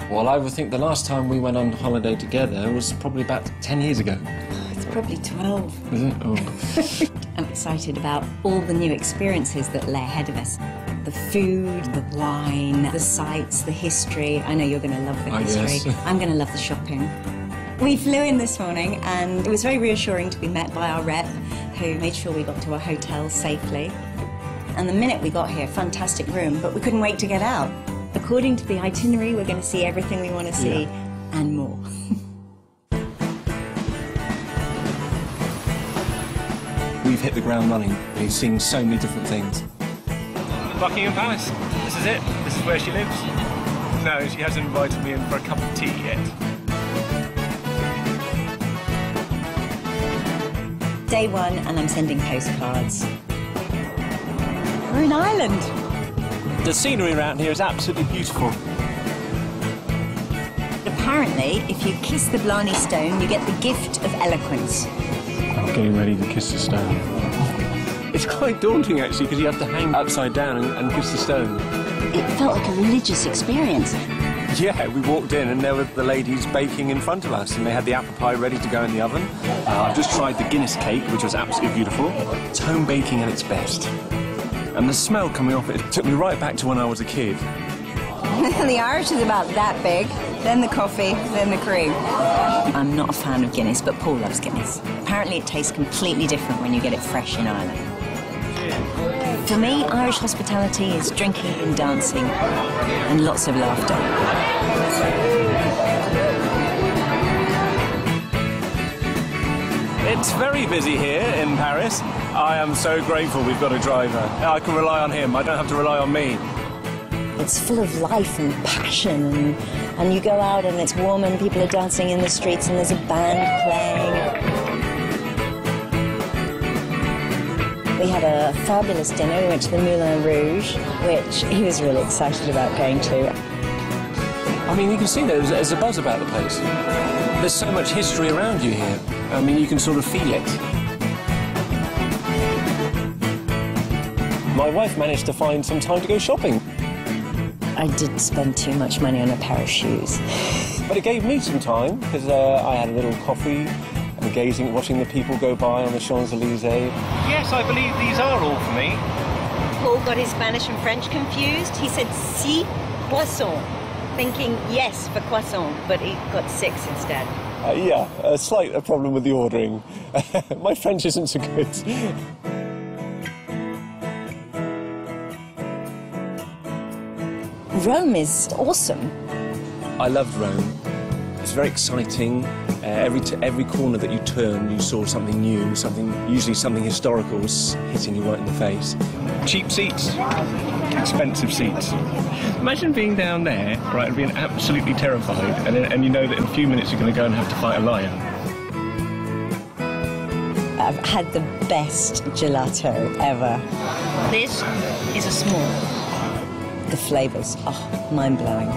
Well, I would think the last time we went on holiday together was probably about 10 years ago. It's probably 12. Is it? Oh. I'm excited about all the new experiences that lay ahead of us. The food, the wine, the sights, the history. I know you're going to love the history. Yes. I'm going to love the shopping. We flew in this morning and it was very reassuring to be met by our rep who made sure we got to our hotel safely. And the minute we got here, fantastic room, but we couldn't wait to get out. According to the itinerary, we're going to see everything we want to see and more. We've hit the ground running. We've seen so many different things. Buckingham Palace. This is it. This is where she lives. No, she hasn't invited me in for a cup of tea yet. Day one, and I'm sending postcards. We're in Ireland. The scenery around here is absolutely beautiful. Apparently, if you kiss the Blarney Stone, you get the gift of eloquence. I'm getting ready to kiss the stone. It's quite daunting, actually, because you have to hang upside down and kiss the stone. It felt like a religious experience. Yeah, we walked in and there were the ladies baking in front of us and they had the apple pie ready to go in the oven. I've just tried the Guinness cake, which was absolutely beautiful. It's home baking at its best. And the smell coming off it took me right back to when I was a kid. The Irish is about that big, then the coffee, then the cream. I'm not a fan of Guinness, but Paul loves Guinness. Apparently it tastes completely different when you get it fresh in Ireland. For me, Irish hospitality is drinking and dancing and lots of laughter. It's very busy here in Paris. I am so grateful we've got a driver. I can rely on him, I don't have to rely on me. It's full of life and passion, and you go out and it's warm and people are dancing in the streets and there's a band playing. We had a fabulous dinner. We went to the Moulin Rouge, which he was really excited about going to. I mean, you can see there's a buzz about the place. There's so much history around you here. I mean, you can sort of feel it. My wife managed to find some time to go shopping. I did spend too much money on a pair of shoes. But it gave me some time, because I had a little coffee and watching the people go by on the Champs-Élysées. Yes, I believe these are all for me. Paul got his Spanish and French confused. He said si poisson, thinking yes for croissant, but he got 6 instead. Yeah, a slight problem with the ordering. My French isn't so good. Rome is awesome. I loved Rome. It's very exciting. Every corner that you turn, you saw something new, usually something historical was hitting you right in the face. Cheap seats, expensive seats. Imagine being down there, right, and being absolutely terrified, and you know that in a few minutes you're going to go and have to fight a lion. I've had the best gelato ever. This is a small. The flavours, oh, mind-blowing.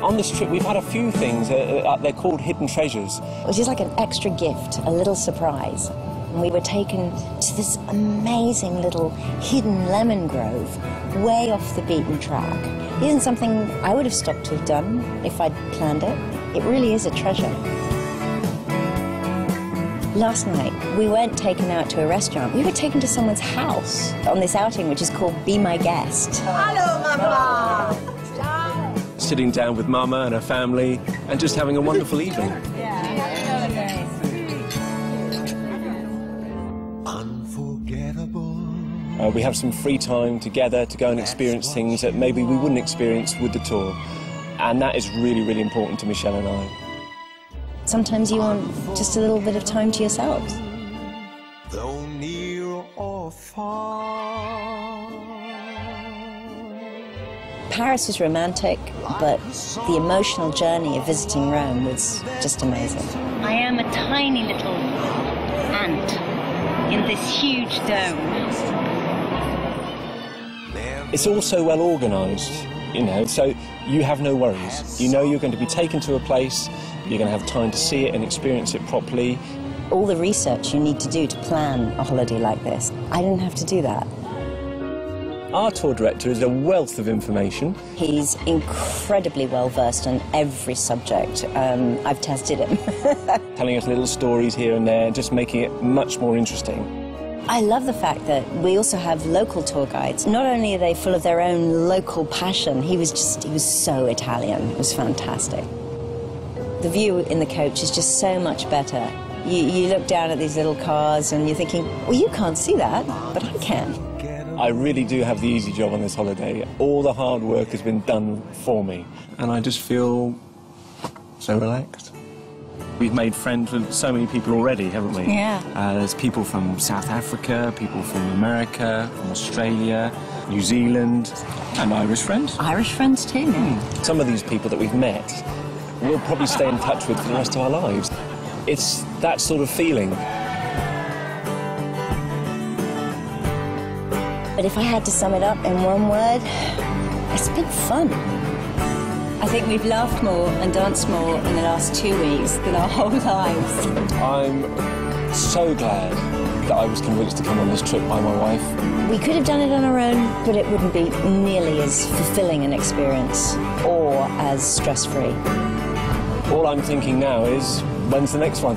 On this trip, we've had a few things. They're called hidden treasures. Which is like an extra gift, a little surprise. And we were taken to this amazing little hidden lemon grove, way off the beaten track. It isn't something I would have stopped to have done if I'd planned it. It really is a treasure. Last night, we weren't taken out to a restaurant. We were taken to someone's house on this outing, which is called Be My Guest. Hello, Mama! Sitting down with Mama and her family and just having a wonderful evening. We have some free time together to go and experience things that maybe we wouldn't experience with the tour. And that is really, really important to Michelle and I. Sometimes you want just a little bit of time to yourselves. Though near or far. Paris was romantic, but the emotional journey of visiting Rome was just amazing. I am a tiny little ant in this huge dome. It's all so well organised, you know, so you have no worries. You know you're going to be taken to a place, you're going to have time to see it and experience it properly, all the research you need to do to plan a holiday like this. I didn't have to do that. Our tour director is a wealth of information. He's incredibly well versed on every subject. I've tested him. Telling us little stories here and there, just making it much more interesting. I love the fact that we also have local tour guides. Not only are they full of their own local passion, he was so Italian. It was fantastic. The view in the coach is just so much better. You look down at these little cars and you're thinking, well, you can't see that, but I can. I really do have the easy job on this holiday. All the hard work has been done for me, and I just feel so relaxed. We've made friends with so many people already, haven't we? Yeah. There's people from South Africa, people from America, from Australia, New Zealand, and Irish friends. Irish friends too. Some of these people that we've met, we'll probably stay in touch with for the rest of our lives. It's that sort of feeling. But if I had to sum it up in one word, it's been fun. I think we've laughed more and danced more in the last 2 weeks than our whole lives. I'm so glad that I was convinced to come on this trip by my wife. We could have done it on our own, but it wouldn't be nearly as fulfilling an experience or as stress-free. All I'm thinking now is, when's the next one?